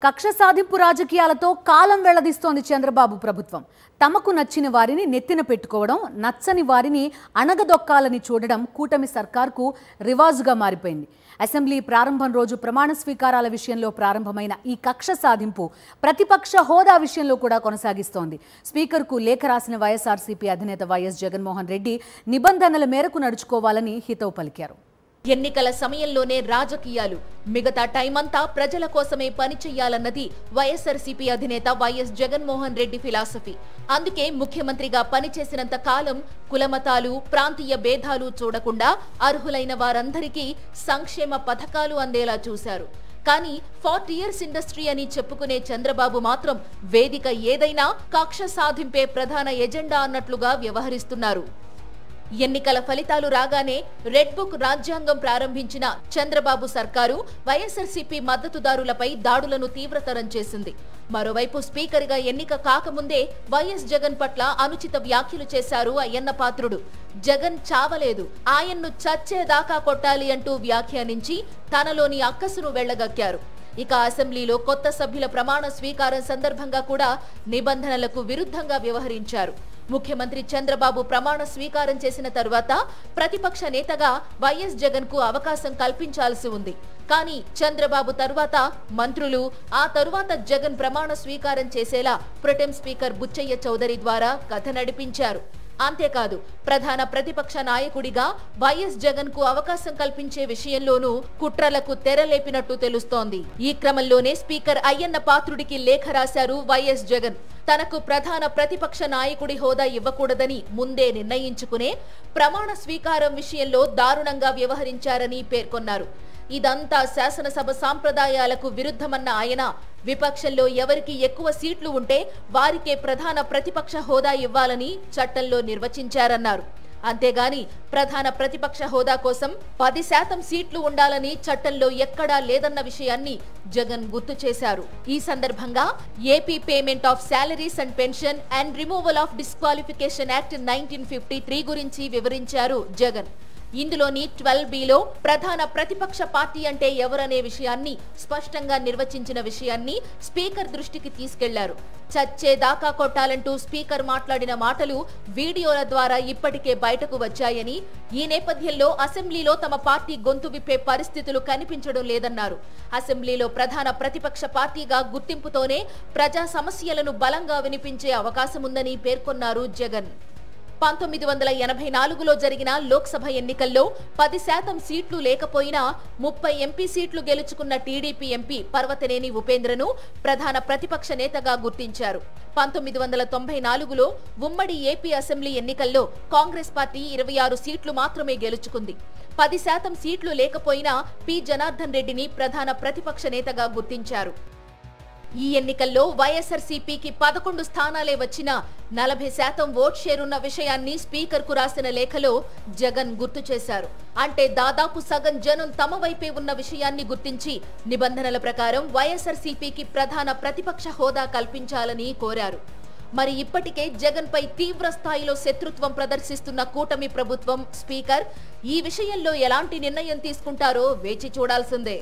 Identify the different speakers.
Speaker 1: కక్ష సాధింపు రాజకీయాలతో కాలం వెళ్లదీస్తోంది చంద్రబాబు ప్రభుత్వం. తమకు నచ్చిన వారిని నెత్తిన పెట్టుకోవడం, నచ్చని వారిని అణగదొక్కాలని చూడడం కూటమి సర్కార్కు రివాజుగా మారిపోయింది. అసెంబ్లీ ప్రారంభం రోజు ప్రమాణ స్వీకారాల విషయంలో ప్రారంభమైన ఈ కక్ష సాధింపు ప్రతిపక్ష హోదా విషయంలో కూడా కొనసాగిస్తోంది. స్పీకర్కు లేఖ రాసిన వైఎస్ఆర్సీపీ అధినేత వైఎస్ జగన్మోహన్ రెడ్డి నిబంధనల మేరకు నడుచుకోవాలని హితవు పలికారు.
Speaker 2: ఎన్నికల సమయంలోనే రాజకీయాలు, మిగతా టైమంతా ప్రజల కోసమే పనిచేయాలన్నది వైఎస్ఆర్సీపీ అధినేత వైఎస్ జగన్మోహన్ రెడ్డి ఫిలాసఫీ. అందుకే ముఖ్యమంత్రిగా పనిచేసినంత కాలం కులమతాలు, ప్రాంతీయ భేదాలు చూడకుండా అర్హులైన వారందరికీ సంక్షేమ పథకాలు అందేలా చూశారు. కానీ 40 years ఇండస్ట్రీ అని చెప్పుకునే చంద్రబాబు మాత్రం వేదిక ఏదైనా కక్ష సాధింపే ప్రధాన ఎజెండా అన్నట్లుగా వ్యవహరిస్తున్నారు. ఎన్నికల ఫలితాలు రాగానే రెడ్ బుక్ రాజ్యాంగం ప్రారంభించిన చంద్రబాబు సర్కారు వైఎస్ఆర్సీపీ మద్దతుదారులపై దాడులను తీవ్రతరం చేసింది. మరోవైపు స్పీకర్గా ఎన్నిక కాకముందే వైఎస్ జగన్ పట్ల అనుచిత వ్యాఖ్యలు చేశారు అయ్యన్న పాత్రుడు. జగన్ చావలేదు, ఆయన్ను చచ్చేదాకా కొట్టాలి అంటూ వ్యాఖ్యానించి తనలోని అక్కసును వెళ్లగక్కారు. ఇక అసెంబ్లీలో కొత్త సభ్యుల ప్రమాణ స్వీకారం సందర్భంగా కూడా నిబంధనలకు విరుద్ధంగా వ్యవహరించారు. ముఖ్యమంత్రి చంద్రబాబు ప్రమాణ స్వీకారం చేసిన తరువాత ప్రతిపక్ష నేతగా వైఎస్ జగన్ కు అవకాశం కల్పించాల్సి ఉంది. కానీ చంద్రబాబు తరువాత మంత్రులు, ఆ తరువాత జగన్ ప్రమాణ స్వీకారం చేసేలా ప్రొటెం స్పీకర్ బుచ్చయ్య చౌదరి ద్వారా కథ నడిపించారు. అంతేకాదు, ప్రధాన ప్రతిపక్ష నాయకుడిగా వైఎస్ జగన్ కు అవకాశం కల్పించే విషయంలోనూ కుట్రలకు తెరలేపినట్టు తెలుస్తోంది. ఈ క్రమంలోనే స్పీకర్ అయ్యన్న పాత్రుడికి లేఖ రాశారు వైఎస్ జగన్. తనకు ప్రధాన ప్రతిపక్ష నాయకుడి హోదా ఇవ్వకూడదని ముందే నిర్ణయించుకునే ప్రమాణ స్వీకారం విషయంలో దారుణంగా వ్యవహరించారని పేర్కొన్నారు. ఇదంతా శాసనసభ సాంప్రదాయాలకు విరుద్ధమన్న ఆయన, విపక్షంలో ఎవరికి ఎక్కువ సీట్లు ఉంటే వారికే ప్రధాన ప్రతిపక్ష హోదా ఇవ్వాలని చట్టంలో నిర్వచించారన్నారు. అంతేగాని ప్రధాన ప్రతిపక్ష హోదా కోసం 10% సీట్లు ఉండాలని చట్టంలో ఎక్కడా లేదన్న విషయాన్ని జగన్ గుర్తు చేశారు. ఈ సందర్భంగా AP payment of salaries and pension and removal of disqualification act 1953 గురించి వివరించారు జగన్. ఇందులోని 12Bలో ప్రధాన ప్రతిపక్ష పార్టీ అంటే ఎవరనే విషయాన్ని స్పష్టంగా నిర్వచించిన విషయాన్ని స్పీకర్ దృష్టికి తీసుకెళ్లారు. చచ్చేదాకా కొట్టాలంటూ స్పీకర్ మాట్లాడిన మాటలు వీడియోల ద్వారా ఇప్పటికే బయటకు వచ్చాయని, ఈ నేపథ్యంలో అసెంబ్లీలో తమ పార్టీ గొంతు విప్పే పరిస్థితులు కనిపించడం లేదన్నారు. అసెంబ్లీలో ప్రధాన ప్రతిపక్ష పార్టీగా గుర్తింపుతోనే ప్రజా సమస్యలను బలంగా వినిపించే అవకాశముందని పేర్కొన్నారు జగన్. 1984లో జరిగిన లోక్సభ ఎన్నికల్లో 10% సీట్లు లేకపోయినా 30 ఎంపీ సీట్లు గెలుచుకున్న టీడీపీ ఎంపీ పర్వతనేని ఉపేంద్రను ప్రధాన ప్రతిపక్ష నేతగా గుర్తించారు. 1994లో ఉమ్మడి ఏపీ అసెంబ్లీ ఎన్నికల్లో కాంగ్రెస్ పార్టీ 26 సీట్లు మాత్రమే గెలుచుకుంది. 10% సీట్లు లేకపోయినా పి జనార్దన్ రెడ్డిని ప్రధాన ప్రతిపక్ష నేతగా గుర్తించారు. ఈ ఎన్నికల్లో వైఎస్ఆర్సీపీకి 11 స్థానాలే వచ్చినా 40% ఓట్ షేర్ ఉన్న విషయాన్ని స్పీకర్ కు రాసిన లేఖలో జగన్ గుర్తు చేశారు. అంటే దాదాపు సగం జనం తమ వైపే ఉన్న విషయాన్ని గుర్తించి నిబంధనల ప్రకారం వైఎస్ఆర్సీపీకి ప్రధాన ప్రతిపక్ష హోదా కల్పించాలని కోరారు. మరి ఇప్పటికే జగన్ పై తీవ్ర స్థాయిలో శత్రుత్వం ప్రదర్శిస్తున్న కూటమి ప్రభుత్వం, స్పీకర్ ఈ విషయంలో ఎలాంటి నిర్ణయం తీసుకుంటారో వేచి చూడాల్సిందే.